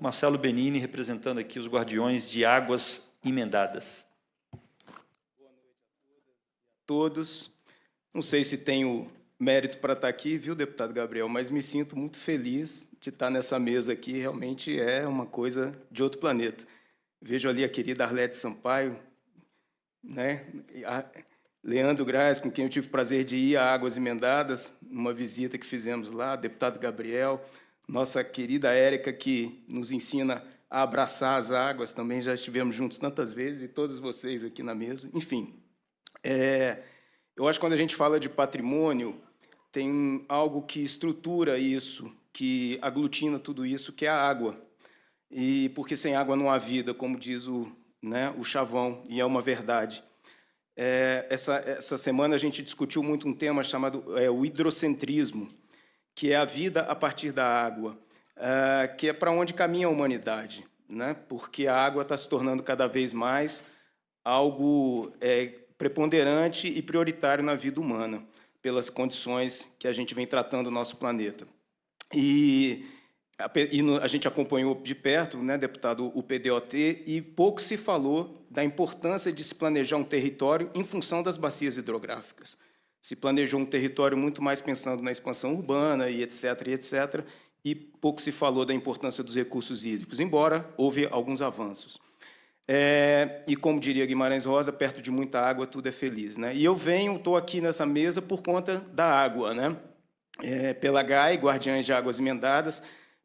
Marcelo Benini, representando aqui os Guardiões de Águas Emendadas. Boa noite a todos. Não sei se tenho mérito para estar aqui, viu, deputado Gabriel, mas me sinto muito feliz de estar nessa mesa aqui, realmente é uma coisa de outro planeta. Vejo ali a querida Arlete Sampaio, né? Leandro Graz, com quem eu tive o prazer de ir a Águas Emendadas, numa visita que fizemos lá, deputado Gabriel, nossa querida Érica, que nos ensina a abraçar as águas, também já estivemos juntos tantas vezes, e todos vocês aqui na mesa. Enfim, eu acho que quando a gente fala de patrimônio, tem algo que estrutura isso, que aglutina tudo isso, que é a água. E porque sem água não há vida, como diz o chavão, e é uma verdade. Essa semana a gente discutiu muito um tema chamado o hidrocentrismo, que é a vida a partir da água, que é para onde caminha a humanidade, né? Porque a água está se tornando cada vez mais algo preponderante e prioritário na vida humana, pelas condições que a gente vem tratando o nosso planeta. E a gente acompanhou de perto, né, deputado, o PDOT, e pouco se falou da importância de se planejar um território em função das bacias hidrográficas. Se planejou um território muito mais pensando na expansão urbana e etc., e pouco se falou da importância dos recursos hídricos, embora houve alguns avanços. E, como diria Guimarães Rosa, perto de muita água tudo é feliz, né? E eu estou aqui nessa mesa por conta da água, né? Pela GAI, Guardiães de Águas Emendadas,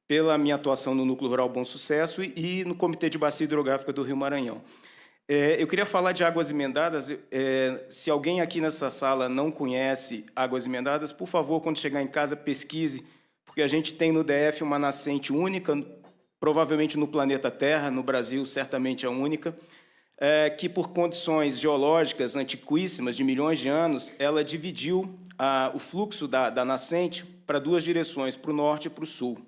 pela minha atuação no Núcleo Rural Bom Sucesso e no Comitê de Bacia Hidrográfica do Rio Maranhão. Eu queria falar de Águas Emendadas. Se alguém aqui nessa sala não conhece Águas Emendadas, por favor, quando chegar em casa, pesquise, porque a gente tem no DF uma nascente única, provavelmente no planeta Terra, no Brasil, certamente a única, que, por condições geológicas antiquíssimas, de milhões de anos, ela dividiu o fluxo da nascente para duas direções, para o norte e para o sul.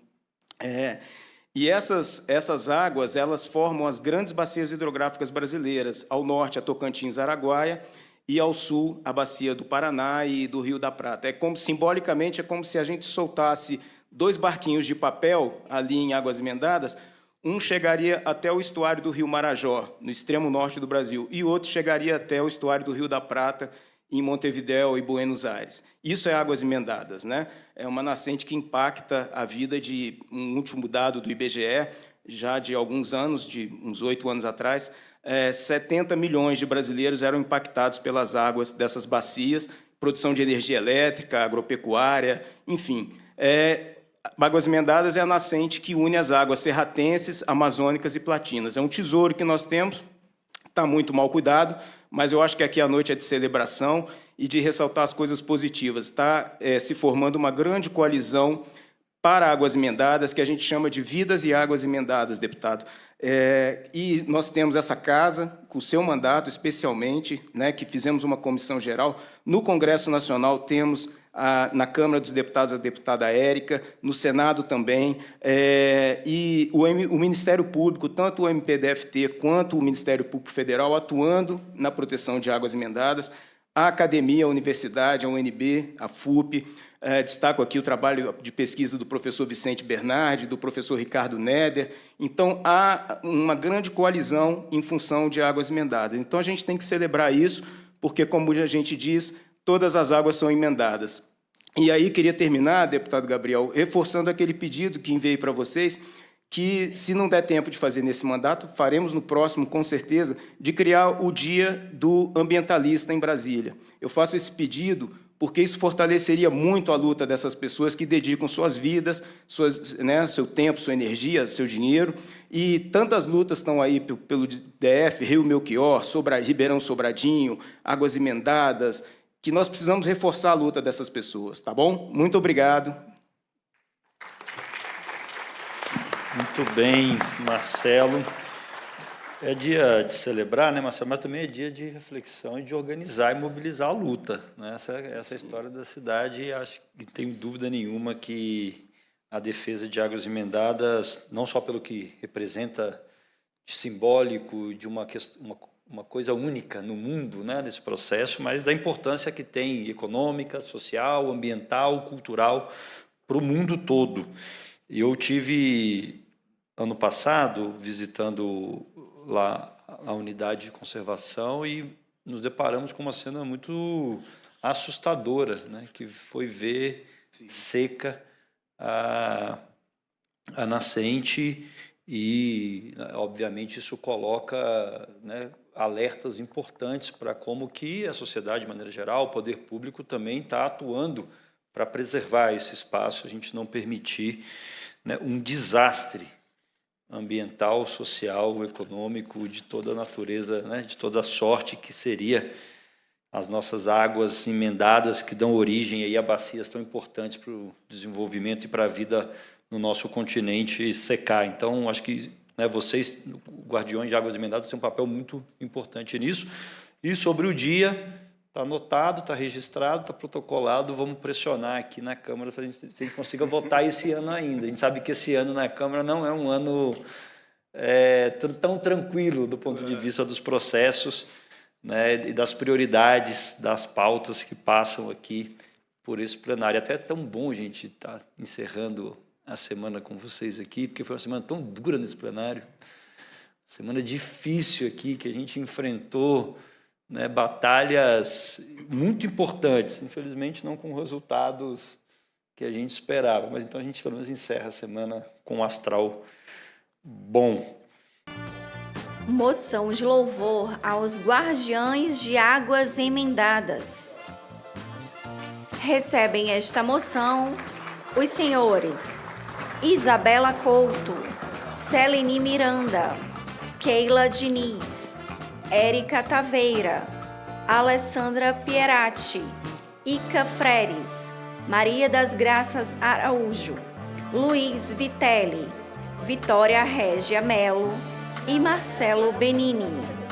E essas águas, elas formam as grandes bacias hidrográficas brasileiras, ao norte, a Tocantins-Araguaia, e ao sul, a bacia do Paraná e do Rio da Prata. Simbolicamente, é como se a gente soltasse 2 barquinhos de papel ali em Águas Emendadas, um chegaria até o estuário do Rio Marajó, no extremo norte do Brasil, e outro chegaria até o estuário do Rio da Prata, em Montevidéu e Buenos Aires. Isso é Águas Emendadas, né? É uma nascente que impacta a vida de um último dado do IBGE, já de alguns anos, de uns 8 anos atrás, 70 milhões de brasileiros eram impactados pelas águas dessas bacias, produção de energia elétrica, agropecuária, enfim. Águas Emendadas é a nascente que une as águas serratenses, amazônicas e platinas. É um tesouro que nós temos, está muito mal cuidado, mas eu acho que aqui a noite é de celebração e de ressaltar as coisas positivas. Está se formando uma grande coalizão para Águas Emendadas, que a gente chama de Vidas e Águas Emendadas, deputado. E nós temos essa casa, com o seu mandato especialmente, né, que fizemos uma comissão geral. No Congresso Nacional temos, na Câmara dos Deputados, a deputada Érica, no Senado também, e o Ministério Público, tanto o MPDFT quanto o Ministério Público Federal, atuando na proteção de águas emendadas, a academia, a universidade, a UNB, a FUP. Destaco aqui o trabalho de pesquisa do professor Vicente Bernardi, do professor Ricardo Neder. Então, há uma grande coalizão em função de águas emendadas. Então, a gente tem que celebrar isso, porque, como a gente diz, todas as águas são emendadas. E aí, queria terminar, deputado Gabriel, reforçando aquele pedido que enviei para vocês, que, se não der tempo de fazer nesse mandato, faremos no próximo, com certeza, de criar o Dia do Ambientalista em Brasília. Eu faço esse pedido porque isso fortaleceria muito a luta dessas pessoas que dedicam suas vidas, seu tempo, sua energia, seu dinheiro, e tantas lutas estão aí pelo DF, Rio Melchior, Ribeirão Sobradinho, Águas Emendadas, que nós precisamos reforçar a luta dessas pessoas, tá bom? Muito obrigado. Muito bem, Marcelo. É dia de celebrar, né, Marcelo? Mas também é dia de reflexão e de organizar e mobilizar a luta, né? Essa é a história da cidade. Acho que tenho dúvida nenhuma que a defesa de Águas Emendadas, não só pelo que representa de simbólico, de uma coisa única no mundo, né, nesse processo, mas da importância que tem econômica, social, ambiental, cultural, para o mundo todo. Eu tive ano passado, visitando lá a unidade de conservação e nos deparamos com uma cena muito assustadora, né? Que foi ver seca a nascente e, obviamente, isso coloca, né, alertas importantes para como que a sociedade, de maneira geral, o poder público também está atuando para preservar esse espaço, a gente não permitir, né, um desastre ambiental, social, econômico, de toda a natureza, né, de toda a sorte que seria as nossas águas emendadas que dão origem aí a bacias tão importantes para o desenvolvimento e para a vida no nosso continente secar. Então, acho que, né, vocês, guardiões de águas emendadas, têm um papel muito importante nisso. E sobre o dia, está anotado, está registrado, está protocolado, vamos pressionar aqui na Câmara para a gente consiga votar esse ano ainda. A gente sabe que esse ano na Câmara não é um ano tão tranquilo do ponto de vista dos processos, né, e das prioridades das pautas que passam aqui por esse plenário. Até é tão bom a gente estar encerrando a semana com vocês aqui, porque foi uma semana tão dura nesse plenário, semana difícil aqui, que a gente enfrentou, né, batalhas muito importantes, infelizmente não com resultados que a gente esperava, mas então a gente pelo menos encerra a semana com um astral bom. Moção de louvor aos guardiães de águas emendadas. Recebem esta moção os senhores Isabela Couto, Celeni Miranda, Keila Diniz, Érica Taveira, Alessandra Pieratti, Ica Freires, Maria das Graças Araújo, Luiz Vitelli, Vitória Régia Melo e Marcelo Benini.